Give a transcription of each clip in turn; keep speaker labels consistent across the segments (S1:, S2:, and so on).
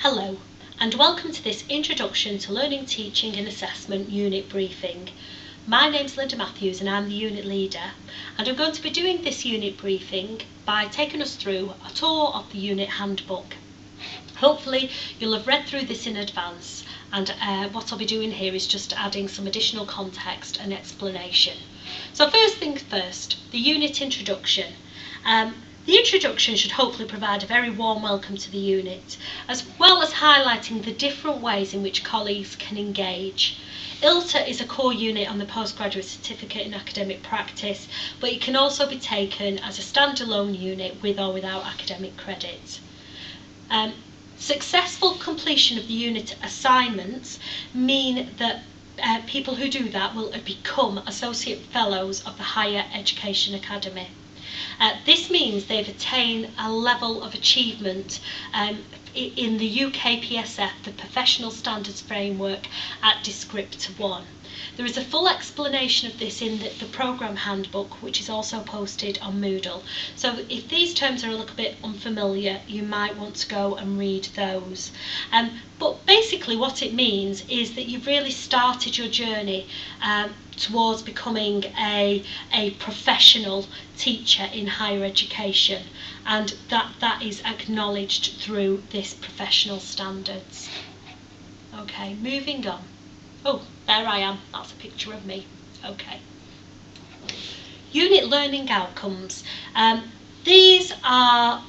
S1: Hello, and welcome to this Introduction to Learning, Teaching and Assessment unit briefing. My name's Linda Matthews and I'm the unit leader, and I'm going to be doing this unit briefing by taking us through a tour of the unit handbook. Hopefully you'll have read through this in advance, and what I'll be doing here is just adding some additional context and explanation. So first things first, the unit introduction. The introduction should hopefully provide a very warm welcome to the unit, as well as highlighting the different ways in which colleagues can engage. ILTA is a core unit on the Postgraduate Certificate in Academic Practice, but it can also be taken as a standalone unit with or without academic credit. Successful completion of the unit assignments mean that people who do that will become Associate Fellows of the Higher Education Academy. This means they've attained a level of achievement in the UK PSF, the Professional Standards Framework, at Descript 1. There is a full explanation of this in the programme handbook, which is also posted on Moodle. So if these terms are a little bit unfamiliar, you might want to go and read those. But basically what it means is that you've really started your journey towards becoming a professional teacher in higher education, and that is acknowledged through this professional standards. Okay, moving on. Oh, there I am, that's a picture of me. Okay. Unit learning outcomes. These are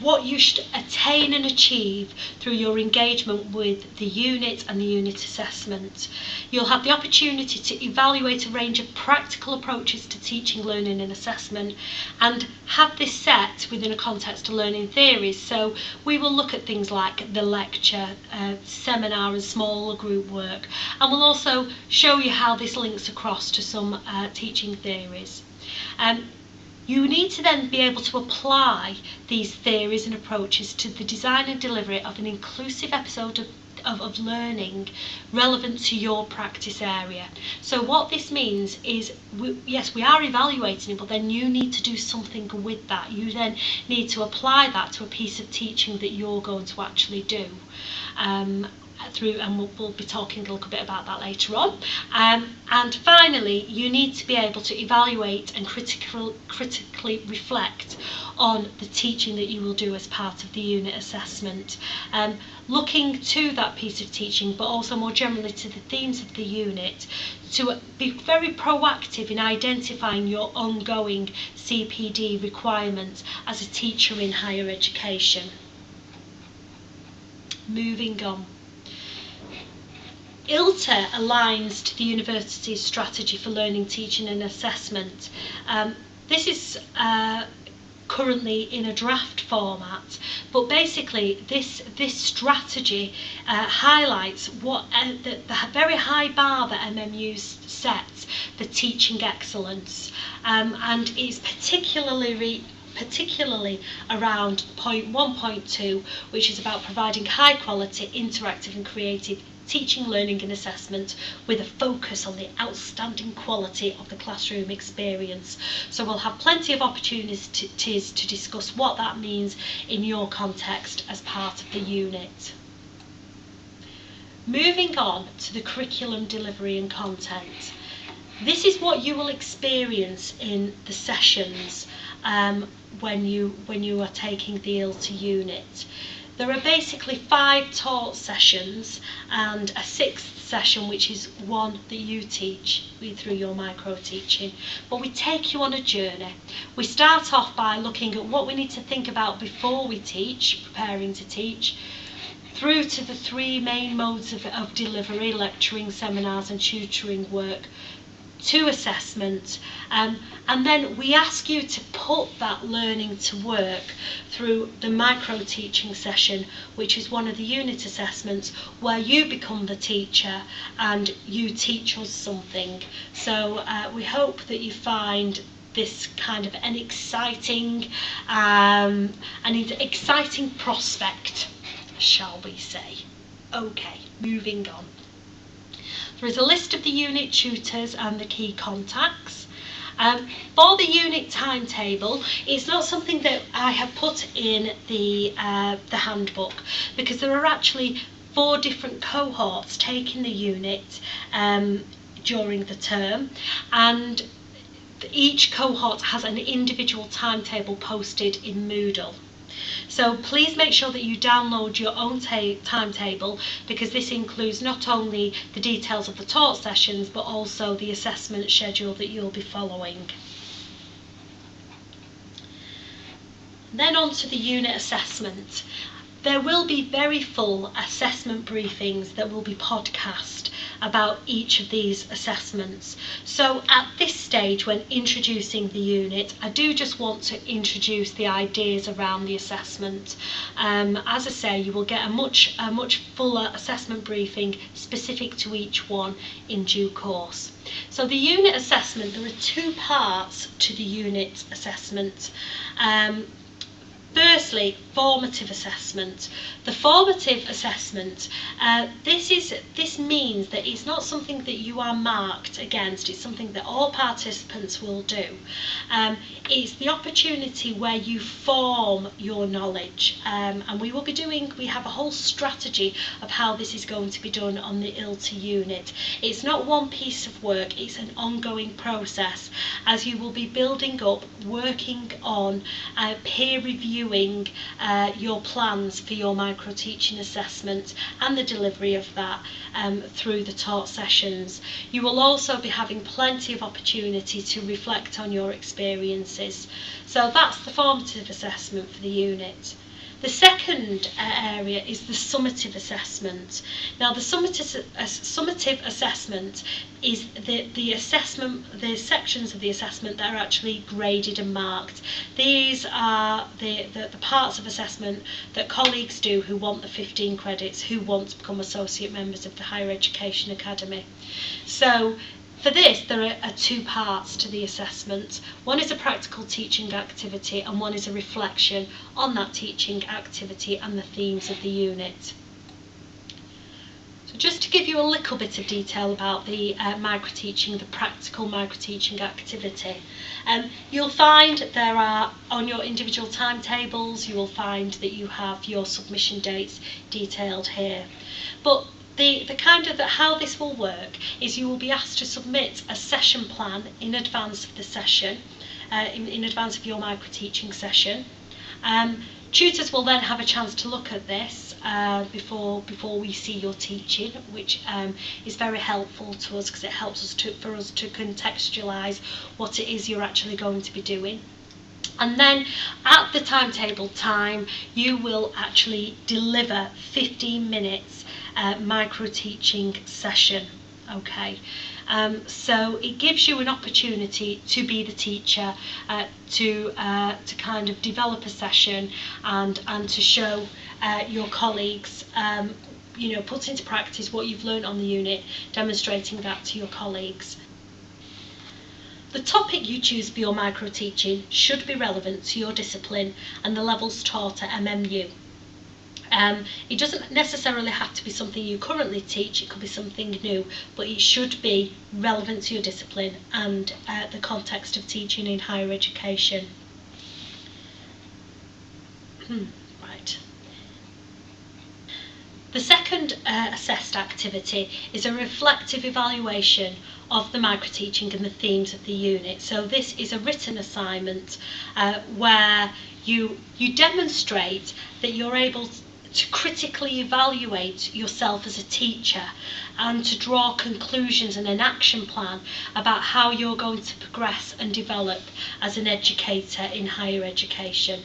S1: what you should attain and achieve through your engagement with the unit and the unit assessment. You'll have the opportunity to evaluate a range of practical approaches to teaching, learning and assessment, and have this set within a context of learning theories. So we will look at things like the lecture, seminar and smaller group work, and we'll also show you how this links across to some teaching theories. You need to then be able to apply these theories and approaches to the design and delivery of an inclusive episode of learning relevant to your practice area. So what this means is, yes, we are evaluating it, but then you need to do something with that. You then need to apply that to a piece of teaching that you're going to actually do. And we'll be talking a little bit about that later on. And finally, you need to be able to evaluate and critically reflect on the teaching that you will do as part of the unit assessment, looking to that piece of teaching, but also more generally to the themes of the unit, to be very proactive in identifying your ongoing CPD requirements as a teacher in higher education. Moving on. ILTA aligns to the university's strategy for learning, teaching and assessment. This is currently in a draft format, but basically this strategy highlights what the very high bar that MMU sets for teaching excellence, and is particularly around point 1.2, which is about providing high quality, interactive and creative teaching, learning and assessment with a focus on the outstanding quality of the classroom experience. So we'll have plenty of opportunities to discuss what that means in your context as part of the unit. Moving on to the curriculum delivery and content. This is what you will experience in the sessions when you are taking the ILTA unit. There are basically 5 taught sessions and a 6th session, which is one that you teach through your micro teaching. But we take you on a journey. We start off by looking at what we need to think about before we teach, preparing to teach, through to the 3 main modes of delivery: lecturing, seminars and tutoring work, to assessment, and then we ask you to put that learning to work through the micro teaching session, which is one of the unit assessments where you become the teacher and you teach us something. So we hope that you find this kind of an exciting prospect, shall we say. Okay, moving on. There is a list of the unit tutors and the key contacts. For the unit timetable, it's not something that I have put in the handbook, because there are actually 4 different cohorts taking the unit during the term, and each cohort has an individual timetable posted in Moodle. So please make sure that you download your own timetable, because this includes not only the details of the taught sessions but also the assessment schedule that you'll be following. Then on to the unit assessment. There will be very full assessment briefings that will be podcast about each of these assessments. So at this stage, when introducing the unit, I do just want to introduce the ideas around the assessment. As I say, you will get a much fuller assessment briefing specific to each one in due course. So the unit assessment, there are 2 parts to the unit assessment. Firstly, formative assessment. The formative assessment, this means that it's not something that you are marked against, it's something that all participants will do. It's the opportunity where you form your knowledge, and we have a whole strategy of how this is going to be done on the ILTA unit. It's not one piece of work, it's an ongoing process, as you will be building up, working on peer reviewing your plans for your micro teaching assessment and the delivery of that through the taught sessions. You will also be having plenty of opportunity to reflect on your experiences. So that's the formative assessment for the unit. The second area is the summative assessment. Now, the summative assessment is the sections of the assessment that are actually graded and marked. These are the parts of assessment that colleagues do who want the 15 credits, who want to become associate members of the Higher Education Academy. So for this, there are 2 parts to the assessment. One is a practical teaching activity, and one is a reflection on that teaching activity and the themes of the unit. So just to give you a little bit of detail about the micro-teaching, the practical micro-teaching activity, you'll find there are, on your individual timetables, you will find that you have your submission dates detailed here. But how this will work is you will be asked to submit a session plan in advance of the session, in advance of your micro-teaching session. Tutors will then have a chance to look at this before we see your teaching, which is very helpful to us, because it helps for us to contextualise what it is you're actually going to be doing. And then at the timetable time, you will actually deliver 15 minutes micro-teaching session. Okay, so it gives you an opportunity to be the teacher, to kind of develop a session and to show your colleagues, put into practice what you've learned on the unit, demonstrating that to your colleagues. The topic you choose for your micro-teaching should be relevant to your discipline and the levels taught at MMU. It doesn't necessarily have to be something you currently teach, it could be something new, but it should be relevant to your discipline and the context of teaching in higher education. Right. The second assessed activity is a reflective evaluation of the micro-teaching and the themes of the unit. So this is a written assignment where you demonstrate that you're able to critically evaluate yourself as a teacher and to draw conclusions and an action plan about how you're going to progress and develop as an educator in higher education.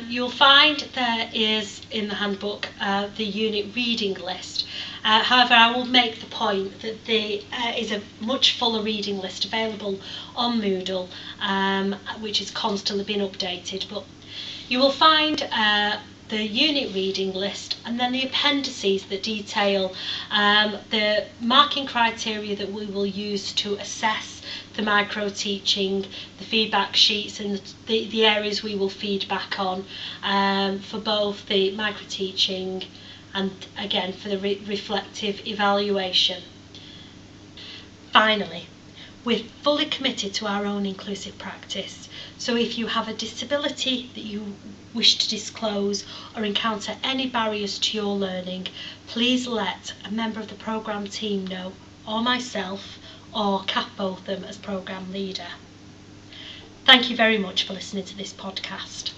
S1: You'll find there is in the handbook the unit reading list. However, I will make the point that there is a much fuller reading list available on Moodle, which is constantly being updated. But you will find the unit reading list and then the appendices that detail the marking criteria that we will use to assess the micro-teaching, the feedback sheets and the areas we will feed back on for both the micro-teaching and again for the reflective evaluation. Finally, We're fully committed to our own inclusive practice. So if you have a disability that you wish to disclose or encounter any barriers to your learning, please let a member of the programme team know, or myself, or Kath Botham as programme leader. Thank you very much for listening to this podcast.